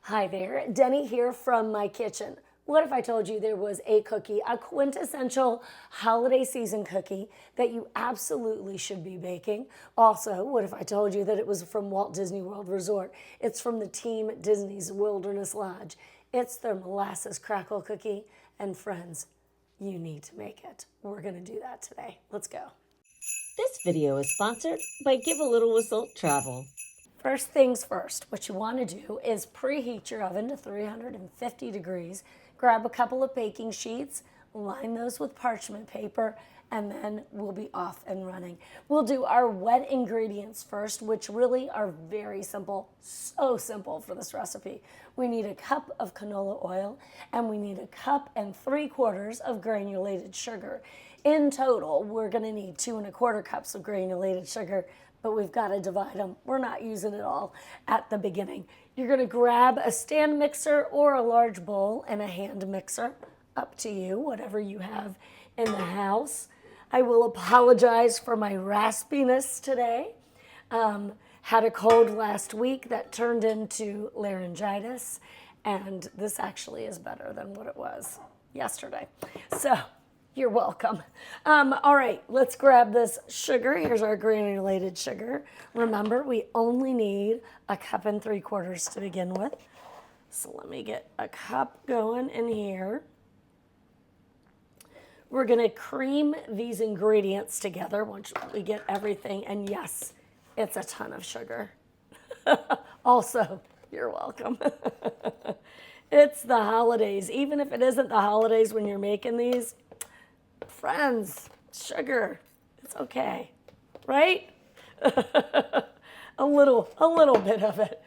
Hi there, Denny here from my kitchen. What if I told you there was a cookie, a quintessential holiday season cookie that you absolutely should be baking? Also, what if I told you that it was from Walt Disney World Resort? It's from the team at Disney's Wilderness Lodge. It's their Molasses Crackle cookie, and friends, you need to make it. We're gonna do that today. Let's go. This video is sponsored by Give a Little Whistle Travel. First things first, what you want to do is preheat your oven to 350 degrees. Grab a couple of baking sheets, line those with parchment paper, and then we'll be off and running. We'll do our wet ingredients first, which really are very simple, so simple for this recipe. We need a cup of canola oil, and we need a cup and 3/4 of granulated sugar. In total, we're gonna need 2 1/4 cups of granulated sugar, but we've got to divide them. We're not using it all at the beginning. You're going to grab a stand mixer or a large bowl and a hand mixer, up to you, whatever you have in the house. I will apologize for my raspiness today. Had a cold last week that turned into laryngitis, and this actually is better than what it was yesterday. So you're welcome. All right, let's grab this sugar. Here's our granulated sugar. Remember, we only need a cup and 3/4 to begin with. So let me get a cup going in here. We're gonna cream these ingredients together once we get everything. And yes, it's a ton of sugar. Also, you're welcome. It's the holidays. Even if it isn't the holidays when you're making these, friends, sugar, it's okay, right? a little bit of it.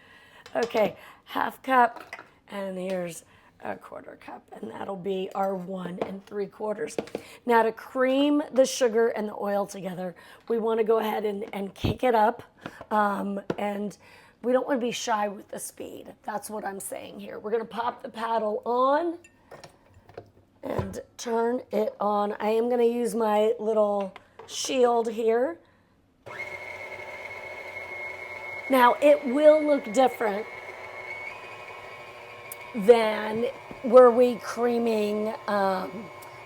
Okay, 1/2 cup, and here's a 1/4 cup, and that'll be our 1 3/4. Now, to cream the sugar and the oil together, we want to go ahead and kick it up, and we don't want to be shy with the speed. That's what I'm saying here. We're going to pop the paddle on and turn it on. I am going to use my little shield here. Now, it will look different than were we creaming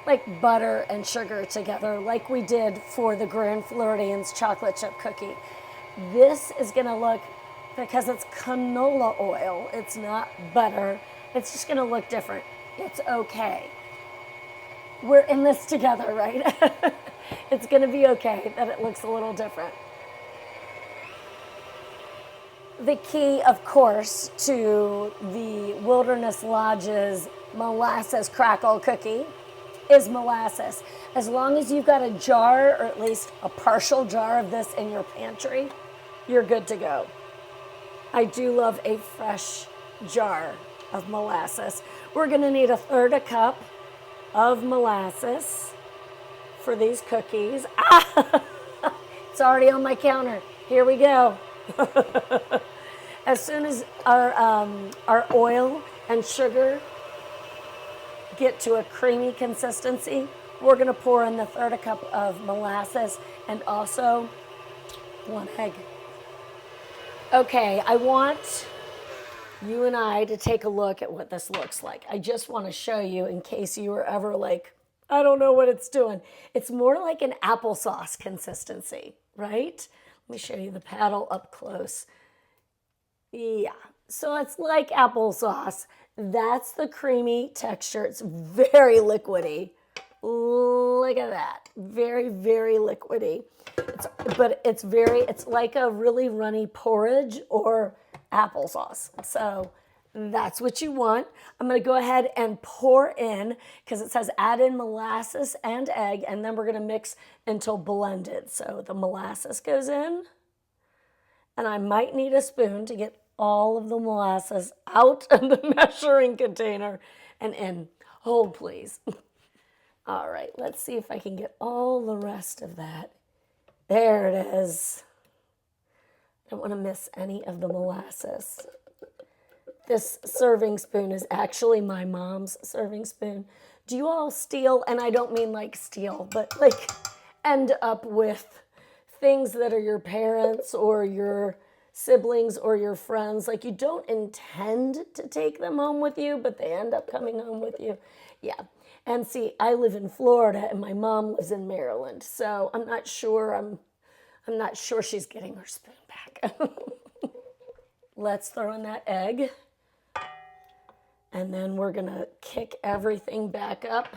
like butter and sugar together like we did for the Grand Floridian's chocolate chip cookie. This is going to look, because it's canola oil, it's not butter, it's just going to look different. It's okay. We're in this together, right? It's going to be okay that it looks a little different. The key, of course, to the Wilderness Lodge's Molasses Crackle cookie is molasses. As long as you've got a jar, or at least a partial jar of this in your pantry, you're good to go. I do love a fresh jar of molasses. We're going to need 1/3 cup of molasses for these cookies. It's already on my counter. Here we go. As soon as our oil and sugar get to a creamy consistency, we're going to pour in the 1/3 cup of molasses and also 1 egg. Okay, I want you and I to take a look at what this looks like. I just want to show you in case you were ever like, I don't know what it's doing. It's more like an applesauce consistency, right? Let me show you the paddle up close. Yeah, so it's like applesauce. That's the creamy texture. It's very liquidy. Look at that. Very, very liquidy. It's like a really runny porridge or applesauce. So that's what you want. I'm going to go ahead and pour in, because it says add in molasses and egg, and then we're going to mix until blended. So the molasses goes in, and I might need a spoon to get all of the molasses out of the measuring container and in. Hold, please. All right, let's see if I can get all the rest of that. There it is. I don't want to miss any of the molasses. This serving spoon is actually my mom's serving spoon. Do you all steal, and I don't mean like steal, but like end up with things that are your parents or your siblings or your friends. Like, you don't intend to take them home with you, but they end up coming home with you. Yeah. And see, I live in Florida and my mom lives in Maryland, so I'm not sure she's getting her spoon back. Let's throw in that egg. And then we're gonna kick everything back up.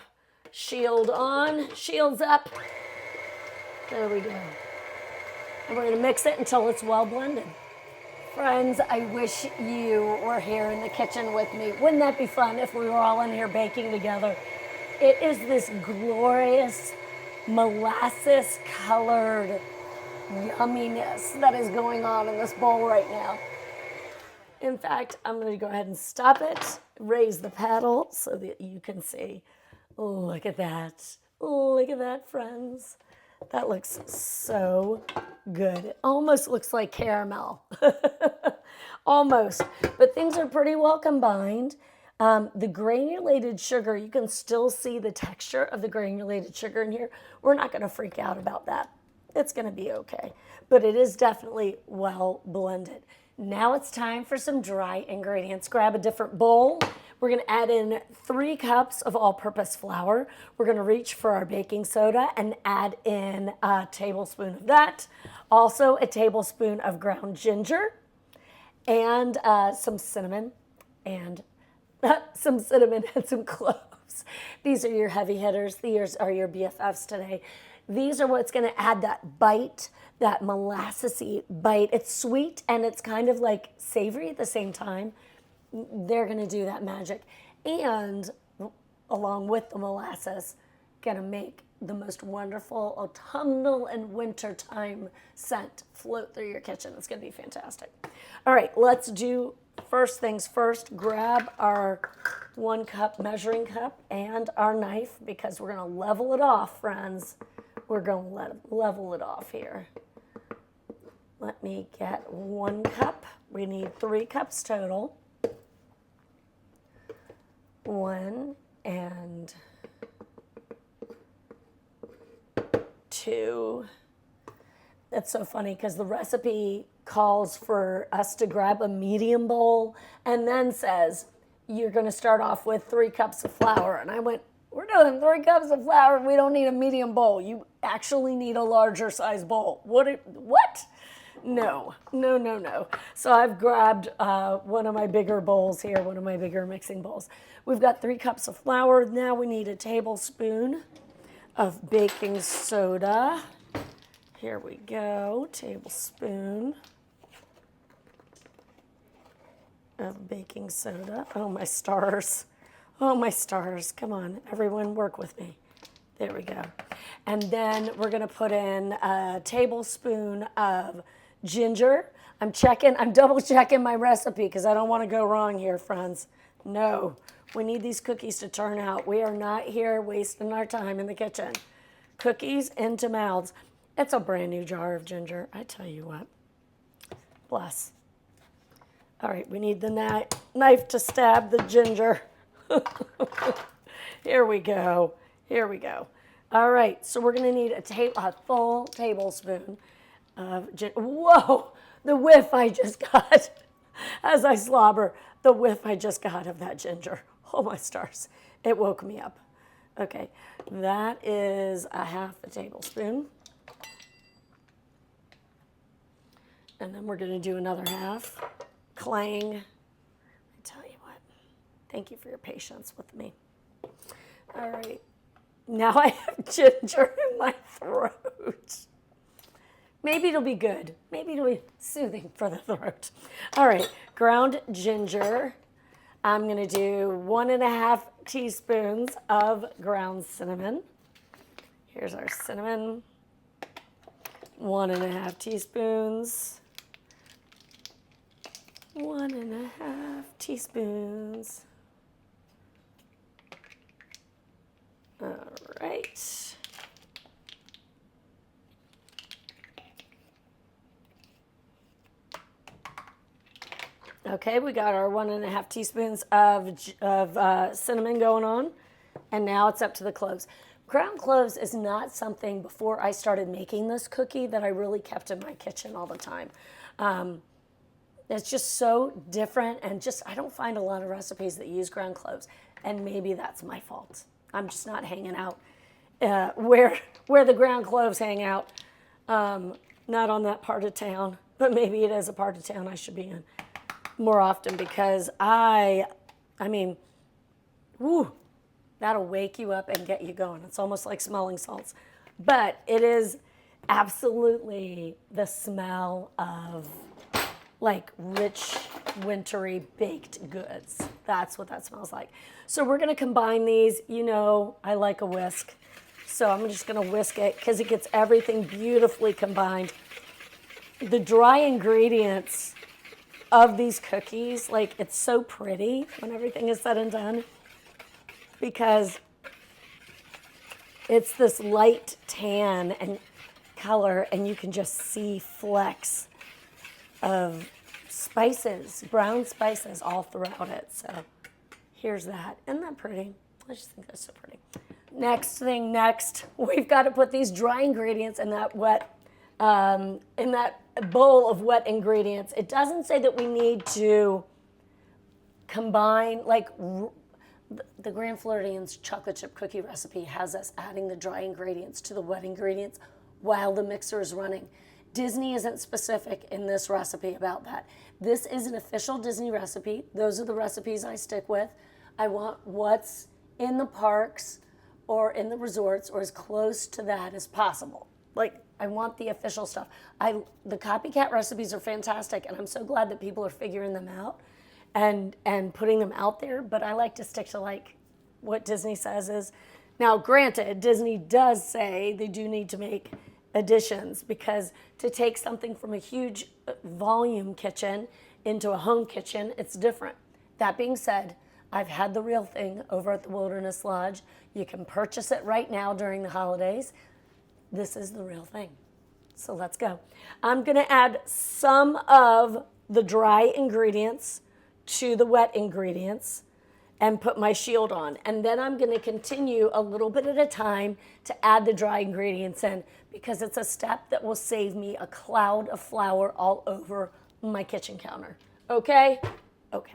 Shield on, shields up. There we go. And we're gonna mix it until it's well blended. Friends, I wish you were here in the kitchen with me. Wouldn't that be fun if we were all in here baking together? It is this glorious molasses colored yumminess that is going on in this bowl right now. In fact, I'm going to go ahead and stop it, raise the paddle so that you can see. Look at that. Look at that, friends. That looks so good. It almost looks like caramel. Almost. But things are pretty well combined. The granulated sugar, you can still see the texture of the granulated sugar in here. We're not going to freak out about that. It's going to be okay. But it is definitely well blended. Now it's time for some dry ingredients. Grab a different bowl. We're going to add in 3 cups of all-purpose flour. We're going to reach for our baking soda and add in a tablespoon of that. Also a tablespoon of ground ginger and some cinnamon and some cloves. These are your heavy hitters. These are your BFFs today. These are what's going to add that bite, that molassesy bite. It's sweet and it's kind of like savory at the same time. They're going to do that magic. And along with the molasses, going to make the most wonderful autumnal and wintertime scent float through your kitchen. It's going to be fantastic. All right, let's do first things first. Grab our 1 cup measuring cup and our knife because we're going to level it off, friends. We're going to level it off here. Let me get 1 cup. We need 3 cups total. 1 and 2. That's so funny because the recipe calls for us to grab a medium bowl and then says you're going to start off with 3 cups of flour. And I went, we're doing 3 cups of flour. We don't need a medium bowl. You actually need a larger size bowl. What? No. So I've grabbed one of my bigger bowls here, one of my bigger mixing bowls. We've got 3 cups of flour. Now we need a tablespoon of baking soda. Here we go, tablespoon of baking soda. Oh, my stars. Oh, my stars. Come on, everyone, work with me. There we go. And then we're going to put in a tablespoon of ginger. I'm double checking my recipe because I don't want to go wrong here, friends. No, we need these cookies to turn out. We are not here wasting our time in the kitchen. Cookies into mouths. It's a brand new jar of ginger, I tell you what. Bless. All right, we need the knife to stab the ginger. Here we go. All right, so we're going to need a full tablespoon of ginger. Whoa, the whiff I just got as I slobber, the whiff I just got of that ginger. Oh, my stars. It woke me up. Okay, that is a half a tablespoon. And then we're going to do another half. Clang. I tell you what, thank you for your patience with me. All right, now I have ginger in my throat. Maybe it'll be good. Maybe it'll be soothing for the throat. All right, ground ginger. I'm going to do 1.5 teaspoons of ground cinnamon. Here's our cinnamon. 1.5 teaspoons. 1.5 teaspoons. All right. Okay, we got our 1.5 teaspoons of cinnamon going on, and now it's up to the cloves. Ground cloves is not something before I started making this cookie that I really kept in my kitchen all the time. It's just so different, and just I don't find a lot of recipes that use ground cloves, and maybe that's my fault. I'm just not hanging out where the ground cloves hang out, not on that part of town, but maybe it is a part of town I should be in more often, because I mean, whoo, that'll wake you up and get you going. It's almost like smelling salts, but it is absolutely the smell of like rich, wintry baked goods. That's what that smells like. So we're gonna combine these. You know, I like a whisk. So I'm just gonna whisk it because it gets everything beautifully combined. The dry ingredients of these cookies, like it's so pretty when everything is said and done, because it's this light tan and color, and you can just see flecks of spices, brown spices all throughout it. So here's that. Isn't that pretty? I just think that's so pretty. Next, we've got to put these dry ingredients in that in that bowl of wet ingredients. It doesn't say that we need to combine, like the Grand Floridian's chocolate chip cookie recipe has us adding the dry ingredients to the wet ingredients while the mixer is running. Disney isn't specific in this recipe about that. This is an official Disney recipe. Those are the recipes I stick with. I want what's in the parks or in the resorts or as close to that as possible. Like, I want the official stuff. The copycat recipes are fantastic, and I'm so glad that people are figuring them out and putting them out there, but I like to stick to like what Disney says is. Now, granted, Disney does say they do need to make additions, because to take something from a huge volume kitchen into a home kitchen, it's different. That being said, I've had the real thing over at the Wilderness Lodge. You can purchase it right now during the holidays. This is the real thing. So let's go. I'm going to add some of the dry ingredients to the wet ingredients and put my shield on. And then I'm going to continue a little bit at a time to add the dry ingredients in, because it's a step that will save me a cloud of flour all over my kitchen counter. Okay? Okay.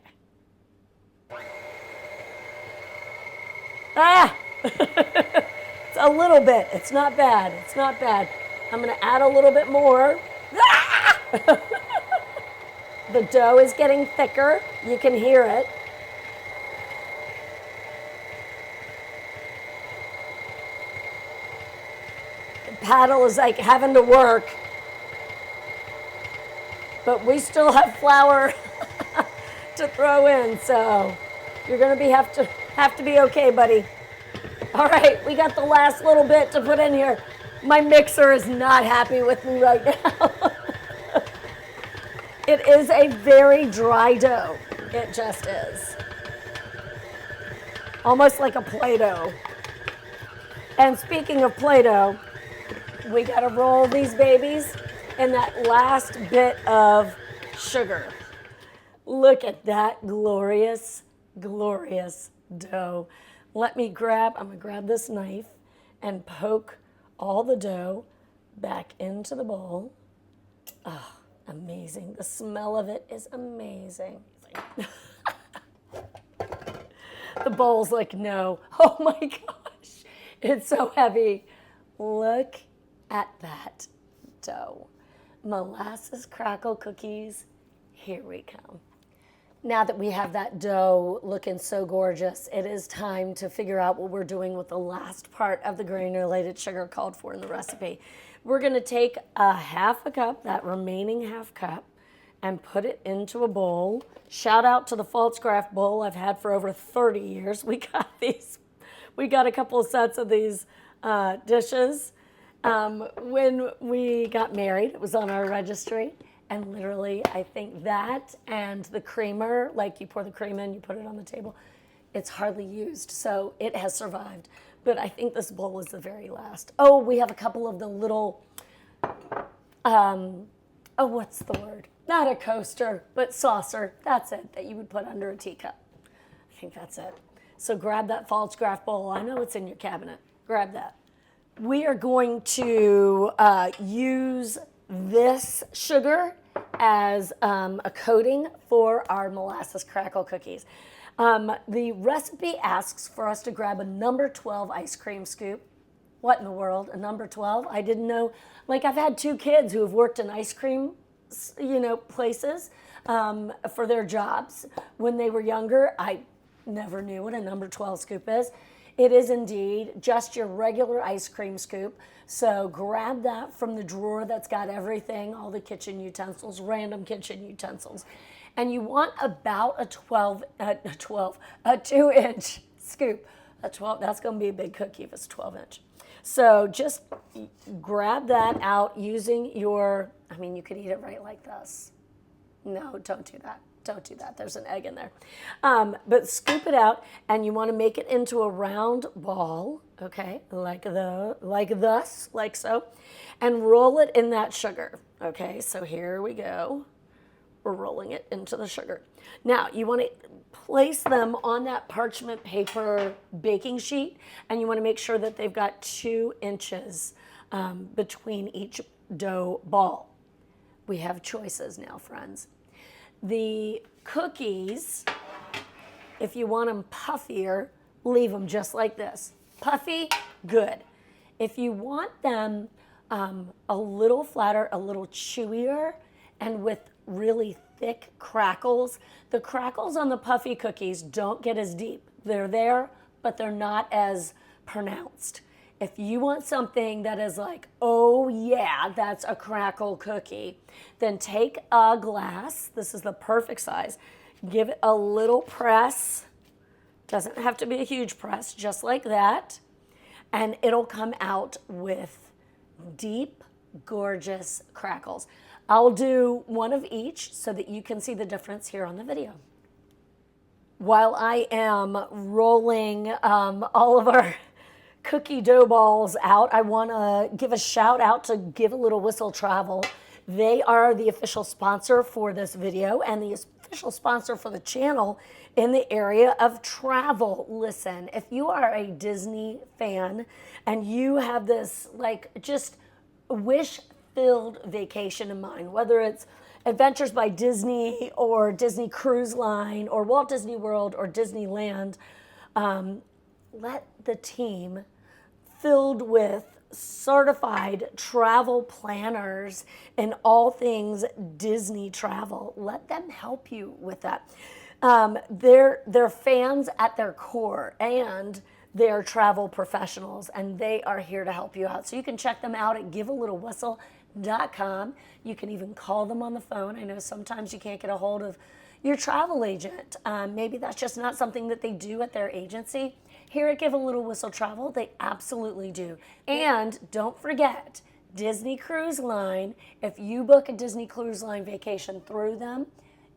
Ah! It's a little bit. It's not bad. It's not bad. I'm going to add a little bit more. Ah! The dough is getting thicker. You can hear it. The paddle is like having to work. But we still have flour to throw in, so you're going to have to be okay, buddy. All right, we got the last little bit to put in here. My mixer is not happy with me right now. It is a very dry dough. It just is. Almost like a Play-Doh. And speaking of Play-Doh, we got to roll these babies in that last bit of sugar. Look at that glorious, glorious dough. I'm going to grab this knife and poke all the dough back into the bowl. Oh, amazing. The smell of it is amazing. The bowl's like, no. Oh my gosh. It's so heavy. Look at that dough. Molasses Crackle cookies. Here we come. Now that we have that dough looking so gorgeous, it is time to figure out what we're doing with the last part of the granulated sugar called for in the recipe. We're going to take a half a cup, that remaining half cup, and put it into a bowl. Shout out to the False-Craft bowl I've had for over 30 years. We got a couple of sets of these dishes when we got married. It was on our registry. And literally, I think that and the creamer, like you pour the cream in, you put it on the table, it's hardly used. So it has survived. But I think this bowl is the very last. Oh, we have a couple of the little, what's the word? Not a coaster, but saucer. That's it, that you would put under a teacup. I think that's it. So grab that False-Craft bowl. I know it's in your cabinet. Grab that. We are going to use this sugar as a coating for our molasses crackle cookies. The recipe asks for us to grab a number 12 ice cream scoop. What in the world? A number 12? I didn't know. Like, I've had 2 kids who have worked in ice cream, places for their jobs. When they were younger, I never knew what a number 12 scoop is. It is indeed just your regular ice cream scoop. So grab that from the drawer that's got everything, all the kitchen utensils, random kitchen utensils. And you want about a 2-inch scoop. A 12, that's going to be a big cookie if it's 12-inch. So just grab that out using your, you could eat it right like this. No, don't do that. Don't do that. There's an egg in there. But scoop it out, and you want to make it into a round ball, okay, like thus, like so, and roll it in that sugar, okay? So here we go. We're rolling it into the sugar. Now, you want to place them on that parchment paper baking sheet, and you want to make sure that they've got 2 inches between each dough ball. We have choices now, friends. The cookies, if you want them puffier, leave them just like this. Puffy, good. If you want them a little flatter, a little chewier, and with really thick crackles, the crackles on the puffy cookies don't get as deep. They're there, but they're not as pronounced. If you want something that is like, oh yeah, that's a crackle cookie, then take a glass. This is the perfect size. Give it a little press. Doesn't have to be a huge press, just like that. And it'll come out with deep, gorgeous crackles. I'll do one of each so that you can see the difference here on the video. While I am rolling all of our cookie dough balls out, I want to give a shout out to Give a Little Whistle Travel. They are the official sponsor for this video and the official sponsor for the channel in the area of travel. Listen, if you are a Disney fan and you have this just wish-filled vacation in mind, whether it's Adventures by Disney or Disney Cruise Line or Walt Disney World or Disneyland, let the team filled with certified travel planners and all things Disney travel, let them help you with that. They're fans at their core, and they're travel professionals, and they are here to help you out. So you can check them out at givealittlewhistle.com. You can even call them on the phone. I know sometimes you can't get a hold of your travel agent. Maybe that's just not something that they do at their agency. Here at Give a Little Whistle Travel, they absolutely do. And don't forget, Disney Cruise Line, if you book a Disney Cruise Line vacation through them,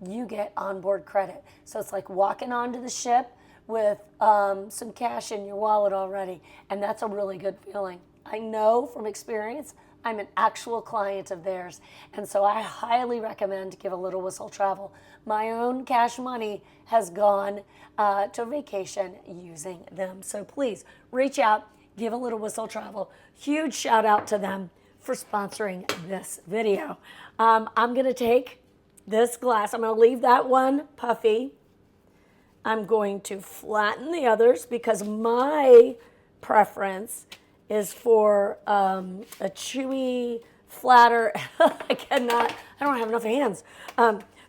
you get onboard credit. So it's like walking onto the ship with some cash in your wallet already. And that's a really good feeling. I know from experience, I'm an actual client of theirs. And so I highly recommend Give a Little Whistle Travel. My own cash money has gone to vacation using them. So please reach out, Give a Little Whistle Travel. Huge shout out to them for sponsoring this video. I'm going to take this glass. I'm going to leave that one puffy. I'm going to flatten the others because my preference is for a chewy, flatter, I don't have enough hands,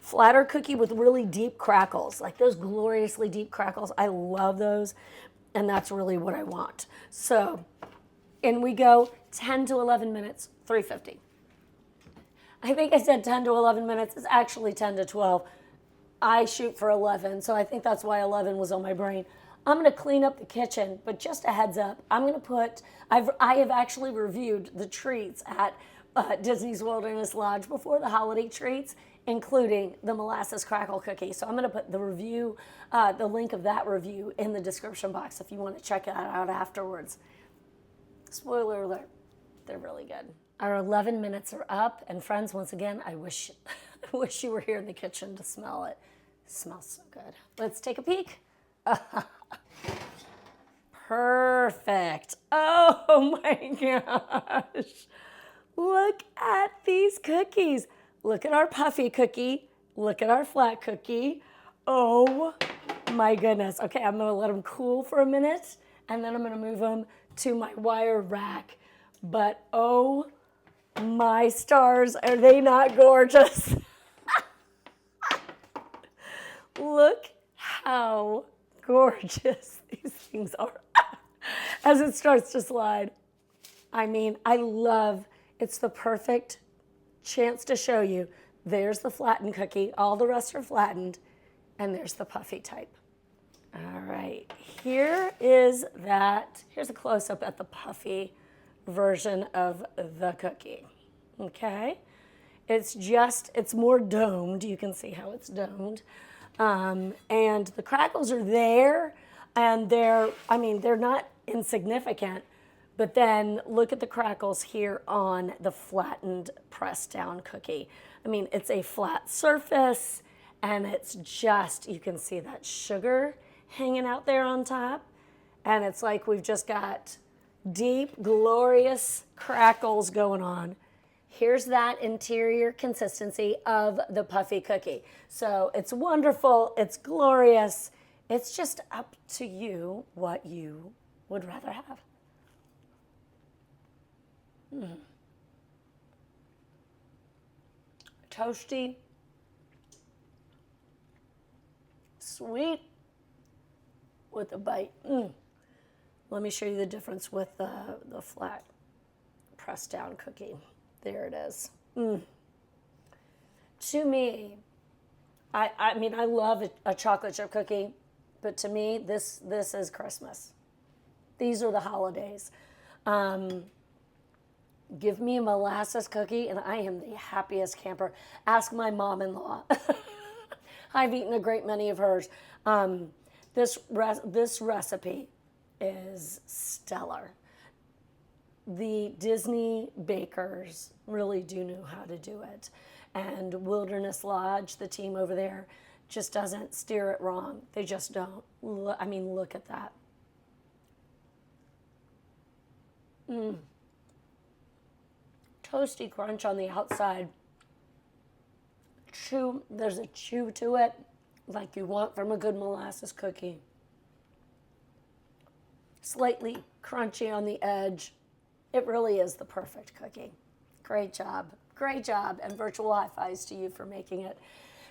flatter cookie with really deep crackles, like those gloriously deep crackles. I love those, and that's really what I want. So in we go, 10 to 11 minutes, 350. I think I said 10 to 11 minutes. It's actually 10 to 12. I shoot for 11, so I think that's why 11 was on my brain. I'm going to clean up the kitchen, but just a heads up, I have actually reviewed the treats at Disney's Wilderness Lodge before, the holiday treats, including the Molasses Crackle cookie. So I'm going to put the review, the link of that review in the description box if you want to check that out afterwards. Spoiler alert, they're really good. Our 11 minutes are up, and friends, once again, I wish you were here in the kitchen to smell it. It smells so good. Let's take a peek. Perfect. Oh my gosh. Look at these cookies. look at our puffy cookie. Look at our flat cookie. Oh my goodness. Okay, I'm gonna let them cool for a minute and then I'm gonna move them to my wire rack. But oh my stars, are they not gorgeous? Look how gorgeous these things are as it starts to slide. I mean, I love, it's the perfect chance to show you. There's the flattened cookie, all the rest are flattened, and there's the puffy type. All right, here's a close-up at the puffy version of the cookie, okay? It's more domed, you can see how it's domed. And the crackles are there, and they're not insignificant, but then look at the crackles here on the flattened pressed down cookie. I mean, it's a flat surface, and it's just, you can see that sugar hanging out there on top, and it's like we've just got deep, glorious crackles going on. Here's that interior consistency of the puffy cookie. So it's wonderful, it's glorious. It's just up to you what you would rather have. Toasty, sweet, with a bite. Let me show you the difference with the flat pressed down cookie. There it is. To me, I mean, I love a chocolate chip cookie, but to me, this is Christmas. These are the holidays. Give me a molasses cookie, and I am the happiest camper. Ask my mom-in-law. I've eaten a great many of hers. This recipe is stellar. The Disney bakers really do know how to do it. And Wilderness Lodge, the team over there, just doesn't steer it wrong. They just don't. I mean, look at that. Toasty crunch on the outside. Chew, there's a chew to it like you want from a good molasses cookie. Slightly crunchy on the edge. It really is the perfect cookie. Great job, and virtual high fives to you for making it.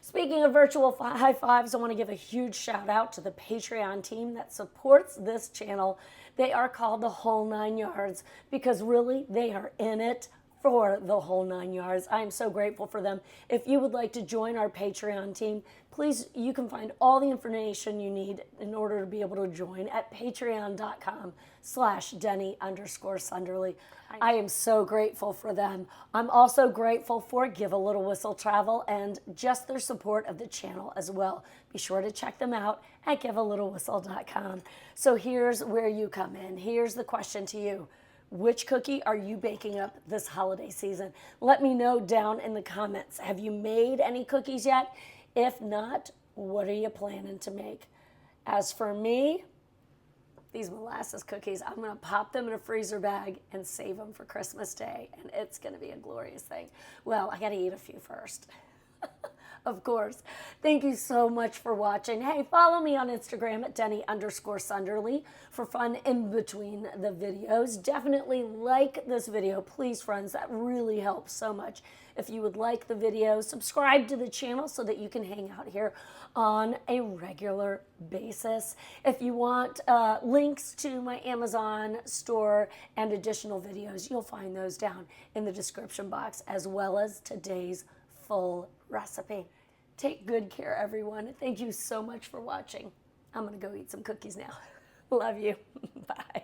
Speaking of virtual high fives, I want to give a huge shout out to the Patreon team that supports this channel. They are called the Whole 9 Yards because really they are in it for the whole 9 yards. I am so grateful for them. If you would like to join our Patreon team, please, you can find all the information you need in order to be able to join at patreon.com/Denny_Sunderly. I am so grateful for them. I'm also grateful for Give a Little Whistle Travel and just their support of the channel as well. Be sure to check them out at givealittlewhistle.com. So here's where you come in. Here's the question to you. Which cookie are you baking up this holiday season? Let me know down in the comments. Have you made any cookies yet? If not, what are you planning to make? As for me, these molasses cookies, I'm going to pop them in a freezer bag and save them for Christmas Day, and it's going to be a glorious thing. Well, I got to eat a few first. Of course. Thank you so much for watching. Hey, follow me on Instagram at Denny_Sunderly for fun in between the videos. Definitely like this video, please, friends. That really helps so much. If you would like the video, subscribe to the channel so that you can hang out here on a regular basis. If you want links to my Amazon store and additional videos, you'll find those down in the description box, as well as today's full recipe. Take good care, everyone. Thank you so much for watching. I'm going to go eat some cookies now. Love you. Bye.